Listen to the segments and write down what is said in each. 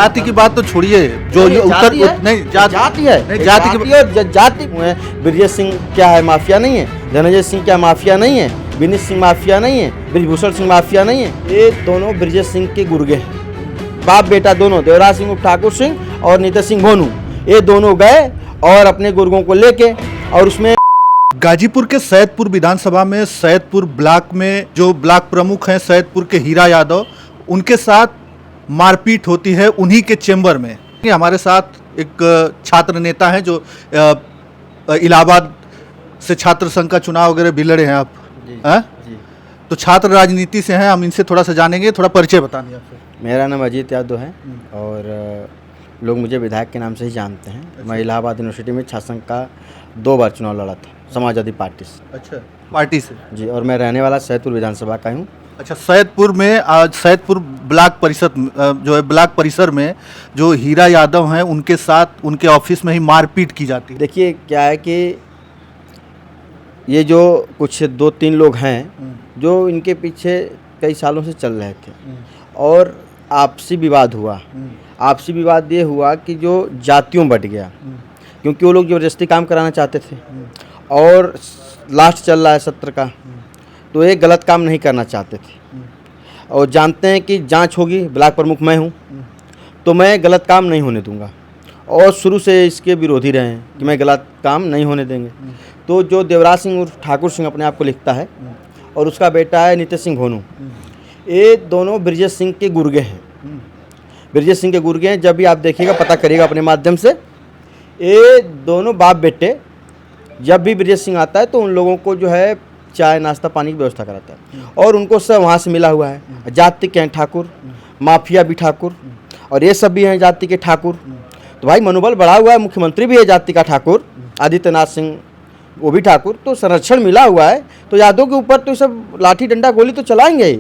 जाति की बात तो छोड़िए, जो नहीं, उत्तर जाति है। नहीं जाति है, नहीं, जाति की और जाति ब्रजेश सिंह क्या है, माफिया नहीं है? धनंजय सिंह क्या माफिया नहीं है? विनीत सिंह माफिया नहीं है? ब्रिजभूषण सिंह माफिया नहीं है? ये दोनों ब्रजेश सिंह के गुर्गे हैं, बाप बेटा दोनों, देवराज सिंह ठाकुर सिंह और नीतीश सिंह भोनू। ये दोनों गए और अपने गुर्गों को लेके, और उसमें गाजीपुर के सैदपुर विधानसभा में सैदपुर ब्लॉक में जो ब्लॉक प्रमुख हैं सैदपुर के हीरा यादव, उनके साथ मारपीट होती है उन्हीं के चेंबर में। हमारे साथ एक छात्र नेता हैं जो इलाहाबाद से छात्र संघ का चुनाव वगैरह भी लड़े हैं आप, हैं? तो छात्र राजनीति से हैं, हम इनसे थोड़ा सा जानेंगे, थोड़ा परिचय बताने आपसे। मेरा नाम अजीत यादव है और लोग मुझे विधायक के नाम से ही जानते हैं। मैं इलाहाबाद यूनिवर्सिटी में छात्र संघ का 2 बार चुनाव लड़ा था समाजवादी पार्टी से। अच्छा, पार्टी से जी, और मैं रहने वाला सैदपुर विधानसभा का हूँ। अच्छा, सैदपुर में आज सैदपुर ब्लॉक परिषद जो है ब्लॉक परिसर में जो हीरा यादव हैं उनके साथ उनके ऑफिस में ही मारपीट की जाती है। देखिए क्या है कि ये जो कुछ 2-3 लोग हैं जो इनके पीछे कई सालों से चल रहे थे और आपसी विवाद हुआ। आपसी विवाद ये हुआ कि जो जातियों बट गया, क्योंकि वो लोग ज़बरदस्ती काम कराना चाहते थे और लास्ट चल रहा है सत्र का, तो ये गलत काम नहीं करना चाहते थे और जानते हैं कि जांच होगी, ब्लॉक प्रमुख मैं हूँ तो मैं गलत काम नहीं होने दूंगा, और शुरू से इसके विरोधी रहे हैं कि मैं गलत काम नहीं होने देंगे। तो जो देवराज सिंह और ठाकुर सिंह अपने आप को लिखता है और उसका बेटा है नीतीश सिंह भोनू, ये दोनों ब्रजेश सिंह के गुर्गे हैं। ब्रजेश सिंह के गुर्गे हैं, जब भी आप देखिएगा पता करिएगा अपने माध्यम से, ये दोनों बाप बेटे जब भी ब्रजेश सिंह आता है तो उन लोगों को जो है चाय नाश्ता पानी की व्यवस्था कराता है और उनको सब वहाँ से मिला हुआ है। जाति के हैं ठाकुर, माफिया भी ठाकुर, और ये सब भी हैं जाति के ठाकुर। तो भाई मनोबल बढ़ा हुआ है, मुख्यमंत्री भी है जाति का ठाकुर, आदित्यनाथ सिंह वो भी ठाकुर, तो संरक्षण मिला हुआ है। तो यादव के ऊपर तो सब लाठी डंडा गोली तो चलाएंगे ही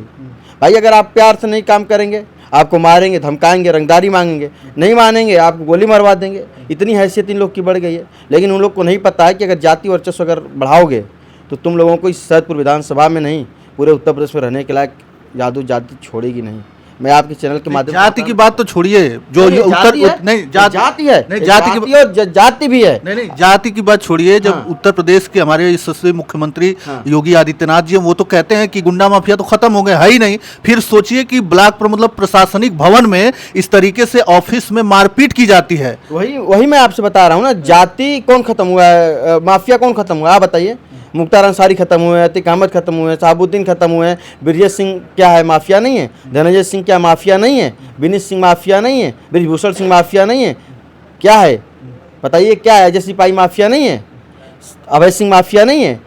भाई। अगर आप प्यार से नहीं काम करेंगे, आपको मारेंगे, धमकाएंगे, रंगदारी मांगेंगे, नहीं मानेंगे, आपको गोली मरवा देंगे। इतनी हैसियत इन लोग की बढ़ गई है, लेकिन उन लोग को नहीं पता है कि अगर जाति वर्चस्व अगर बढ़ाओगे तो तुम लोगों को इस सैदपुर विधानसभा में नहीं, पूरे उत्तर प्रदेश में रहने के लायक यादव जाति छोड़ेगी नहीं। मैं आपके चैनल के माध्यम से जाति की बात तो छोड़िए, जो उत्तर नहीं जाति है, नहीं जाति और जाति भी है। नहीं जाति की बात छोड़िए। जब उत्तर प्रदेश के हमारे यशस्वी मुख्यमंत्री योगी आदित्यनाथ जी वो तो कहते हैं कि गुंडा माफिया तो खत्म हो गए, है ही नहीं। फिर सोचिए कि ब्लॉक पर मतलब प्रशासनिक भवन में इस तरीके से ऑफिस में मारपीट की जाती है। वही मैं आपसे बता रहा हूँ ना, जाति कौन खत्म हुआ है, माफिया कौन खत्म हुआ है, आप बताइए। मुख्तार अंसारी खत्म हुए, अतीक अहमद खत्म हुए, शहाबुद्दीन खत्म हुए। ब्रजेश सिंह क्या है, माफिया नहीं है? धनंजय सिंह क्या माफिया नहीं है? विनीत सिंह माफिया नहीं है? ब्रिजभूषण सिंह माफिया नहीं है? क्या है बताइए, क्या है? अजय सिपाही माफिया नहीं है? अभय सिंह माफिया नहीं है?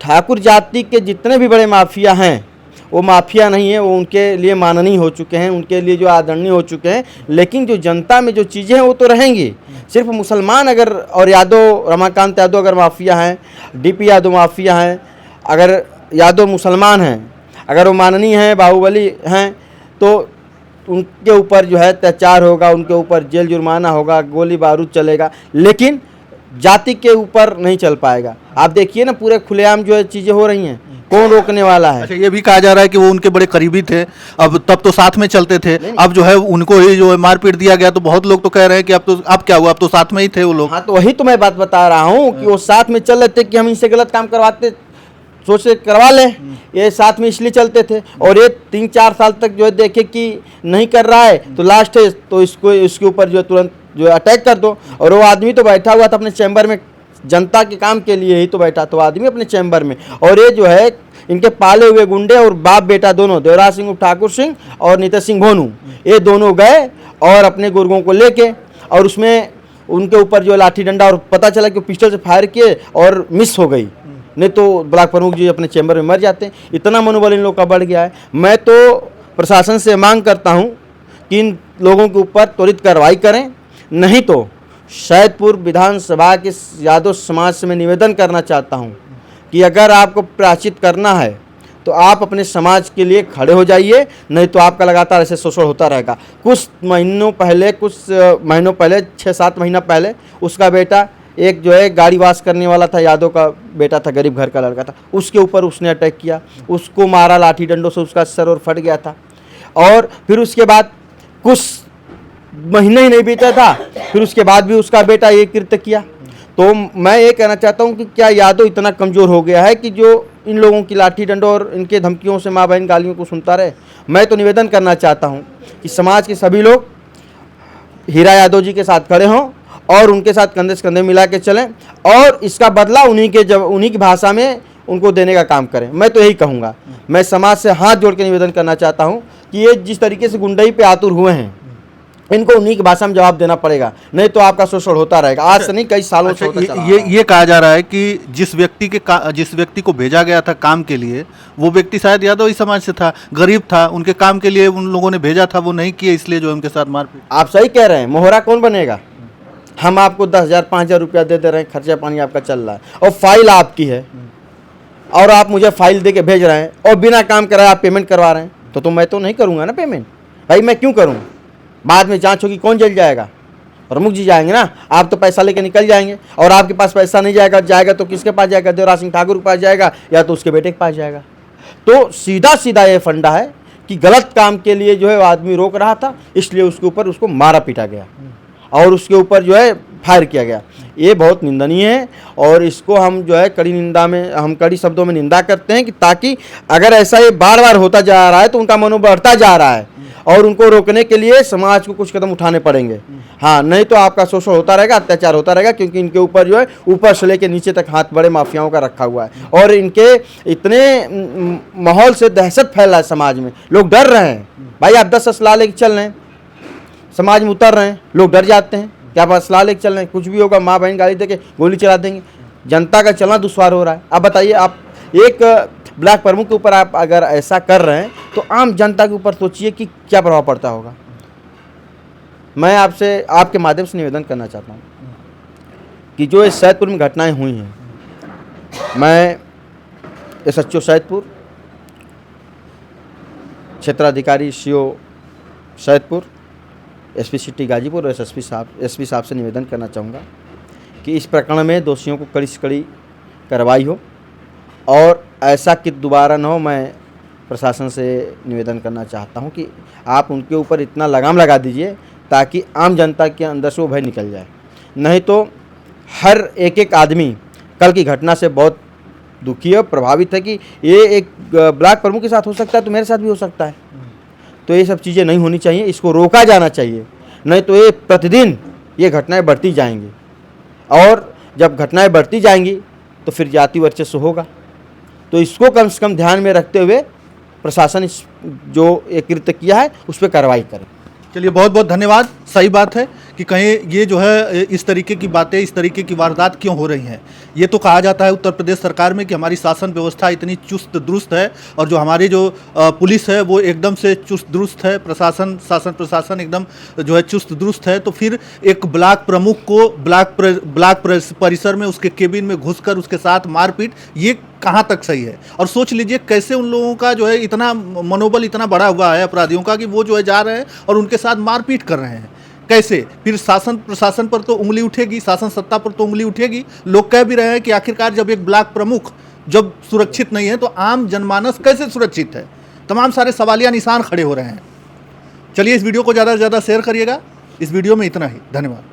ठाकुर जाति के जितने भी बड़े माफिया हैं वो माफिया नहीं है, वो उनके लिए माननीय हो चुके हैं, उनके लिए जो आदरणीय हो चुके हैं। लेकिन जो जनता में जो चीज़ें हैं वो तो रहेंगी। सिर्फ मुसलमान अगर और यादव, रमाकांत यादव अगर माफिया हैं, डीपी यादव माफिया हैं, अगर यादव मुसलमान हैं, अगर वो माननीय हैं, बाहुबली हैं, तो उनके ऊपर जो है अत्याचार होगा, उनके ऊपर जेल जुर्माना होगा, गोली बारूद चलेगा, लेकिन जाति के ऊपर नहीं चल पाएगा। आप देखिए ना, पूरे खुलेआम जो है चीज़ें हो रही हैं, कौन रोकने वाला है? अच्छा, ये भी कहा जा रहा है कि वो उनके बड़े करीबी थे, अब तब तो साथ में चलते थे, अब जो है उनको ही जो है मारपीट दिया गया। तो बहुत लोग तो कह रहे हैं कि अब क्या हुआ, अब तो साथ में ही थे वो लोग। हाँ, तो वही तो मैं बात बता रहा हूँ कि वो साथ में चल रहे थे कि हम इनसे गलत काम करवाते, सोचे करवा लें, ये साथ में इसलिए चलते थे। और ये 3-4 साल तक जो है देखे कि नहीं कर रहा है तो लास्ट है तो इसके ऊपर जो है तुरंत जो है अटैक कर दो। और वो आदमी तो बैठा हुआ था अपने चैम्बर में, जनता के काम के लिए ही तो बैठा था वो आदमी अपने चैम्बर में। और ये जो है इनके पाले हुए गुंडे और बाप बेटा दोनों, देवराज सिंह ठाकुर सिंह और नीतीश सिंह भोनू, ये दोनों गए और अपने गुर्गों को लेके, और उसमें उनके ऊपर जो लाठी डंडा, और पता चला कि पिस्टल से फायर किए और मिस हो गई, नहीं तो ब्लॉक प्रमुख जी अपने चैम्बर में मर जाते। इतना मनोबल इन लोग का बढ़ गया है। मैं तो प्रशासन से मांग करता हूँ कि इन लोगों के ऊपर त्वरित कार्रवाई करें, नहीं तो सैदपुर विधानसभा के यादव समाज से मैं निवेदन करना चाहता हूँ कि अगर आपको प्रायश्चित करना है तो आप अपने समाज के लिए खड़े हो जाइए, नहीं तो आपका लगातार ऐसे शोषण होता रहेगा। कुछ महीनों पहले 6-7 महीना पहले उसका बेटा, एक जो है गाड़ी वाश करने वाला था, यादव का बेटा था, गरीब घर का लड़का था, उसके ऊपर उसने अटैक किया, उसको मारा लाठी डंडों से, उसका सर और फट गया था। और फिर उसके बाद कुछ महीने ही नहीं बीता था, फिर उसके बाद भी उसका बेटा ये कृत्य किया। तो मैं ये कहना चाहता हूँ कि क्या यादव इतना कमज़ोर हो गया है कि जो इन लोगों की लाठी डंडों और इनके धमकियों से माँ बहन गालियों को सुनता रहे। मैं तो निवेदन करना चाहता हूँ कि समाज के सभी लोग हीरा यादव जी के साथ खड़े हों और उनके साथ कंधे से कंधे मिला के चलें और इसका बदला उन्हीं की भाषा में उनको देने का काम करें। मैं तो यही कहूँगा। मैं समाज से हाथ जोड़ के निवेदन करना चाहता हूँ कि ये जिस तरीके से गुंडई पे आतुर हुए हैं, इनको उन्हीं की भाषा में जवाब देना पड़ेगा, नहीं तो आपका शोषण होता रहेगा। आज से नहीं, कई सालों से होता चला। ये कहा जा रहा है कि जिस व्यक्ति को भेजा गया था काम के लिए, वो व्यक्ति शायद यादव ही समाज से था, गरीब था, उनके काम के लिए उन लोगों ने भेजा था, वो नहीं किए, इसलिए जो उनके साथ मारपीट। आप सही कह रहे हैं। मोहरा कौन बनेगा? हम आपको 10,000 5,000 रुपया दे रहे हैं, खर्चा पानी आपका चल रहा है और फाइल आपकी है और आप मुझे फाइल दे के भेज रहे हैं और बिना काम कराए आप पेमेंट करवा रहे हैं, तो मैं तो नहीं करूँगा ना पेमेंट। भाई मैं क्यों करूँ? बाद में जांच होगी, कौन जेल जाएगा? प्रमुख जी जाएंगे ना। आप तो पैसा लेके निकल जाएंगे और आपके पास पैसा नहीं जाएगा तो किसके पास जाएगा? देवराज सिंह ठाकुर के पास जाएगा या तो उसके बेटे के पास जाएगा। तो सीधा सीधा ये फंडा है कि गलत काम के लिए जो है आदमी रोक रहा था, इसलिए उसके ऊपर उसको मारा पीटा गया और उसके ऊपर जो है फायर किया गया। ये बहुत निंदनीय है और इसको हम जो है कड़ी शब्दों में निंदा करते हैं कि ताकि अगर ऐसा ये बार बार होता जा रहा है तो उनका मनोबल बढ़ता जा रहा है और उनको रोकने के लिए समाज को कुछ कदम उठाने पड़ेंगे। हाँ, नहीं तो आपका शोषण होता रहेगा, अत्याचार होता रहेगा, क्योंकि इनके ऊपर जो है ऊपर से लेकर नीचे तक हाथ बड़े माफियाओं का रखा हुआ है और इनके इतने माहौल से दहशत फैल रहा है समाज में। लोग डर रहे हैं। भाई आप 10 असला लेके चल रहे हैं, समाज में उतर रहे हैं, लोग डर जाते हैं। क्या आप असला लेके चल रहे हैं, कुछ भी होगा, माँ बहन गाली दे के गोली चला देंगे। जनता का चलना दुश्वार हो रहा है। अब बताइए, आप एक ब्लॉक प्रमुख के ऊपर आप अगर ऐसा कर रहे हैं तो आम जनता के ऊपर सोचिए कि क्या प्रभाव पड़ता होगा। मैं आपसे आपके माध्यम से निवेदन करना चाहता हूँ कि जो इस सैदपुर में घटनाएं हुई हैं, मैं SHO सैदपुर, क्षेत्राधिकारी CO Saidpur, SP city Ghazipur और SP साहब से निवेदन करना चाहूँगा कि इस प्रकरण में दोषियों को कड़ी से कड़ी कार्रवाई हो और ऐसा कि दोबारा न हो। मैं प्रशासन से निवेदन करना चाहता हूं कि आप उनके ऊपर इतना लगाम लगा दीजिए ताकि आम जनता के अंदर से वो भय निकल जाए। नहीं तो हर एक आदमी कल की घटना से बहुत दुखी है, प्रभावित है कि ये एक ब्लॉक प्रमुख के साथ हो सकता है तो मेरे साथ भी हो सकता है। तो ये सब चीज़ें नहीं होनी चाहिए, इसको रोका जाना चाहिए, नहीं तो ये प्रतिदिन ये घटनाएं बढ़ती जाएंगी और जब घटनाएं बढ़ती जाएंगी तो फिर जाति वर्चस्व होगा। तो इसको कम से कम ध्यान में रखते हुए प्रशासन इस जो ये कृत्य किया है उस पर कार्रवाई करे। चलिए, बहुत बहुत धन्यवाद। सही बात है कि कहीं ये जो है इस तरीके की बातें, इस तरीके की वारदात क्यों हो रही हैं। ये तो कहा जाता है उत्तर प्रदेश सरकार में कि हमारी शासन व्यवस्था इतनी चुस्त दुरुस्त है और जो हमारी जो पुलिस है वो एकदम से चुस्त दुरुस्त है, प्रशासन एकदम जो है चुस्त दुरुस्त है। तो फिर एक ब्लॉक प्रमुख को ब्लॉक परिसर में उसके केबिन में घुसकर उसके साथ मारपीट, ये कहाँ तक सही है? और सोच लीजिए कैसे उन लोगों का जो है इतना मनोबल इतना बढ़ा हुआ है अपराधियों का कि वो जो है जा रहे हैं और उनके साथ मारपीट कर रहे हैं। कैसे फिर शासन प्रशासन पर तो उंगली उठेगी, शासन सत्ता पर तो उंगली उठेगी। लोग कह भी रहे हैं कि आखिरकार जब एक ब्लॉक प्रमुख जब सुरक्षित नहीं है तो आम जनमानस कैसे सुरक्षित है? तमाम सारे सवालिया निशान खड़े हो रहे हैं। चलिए, इस वीडियो को ज़्यादा से ज़्यादा शेयर करिएगा। इस वीडियो में इतना ही। धन्यवाद।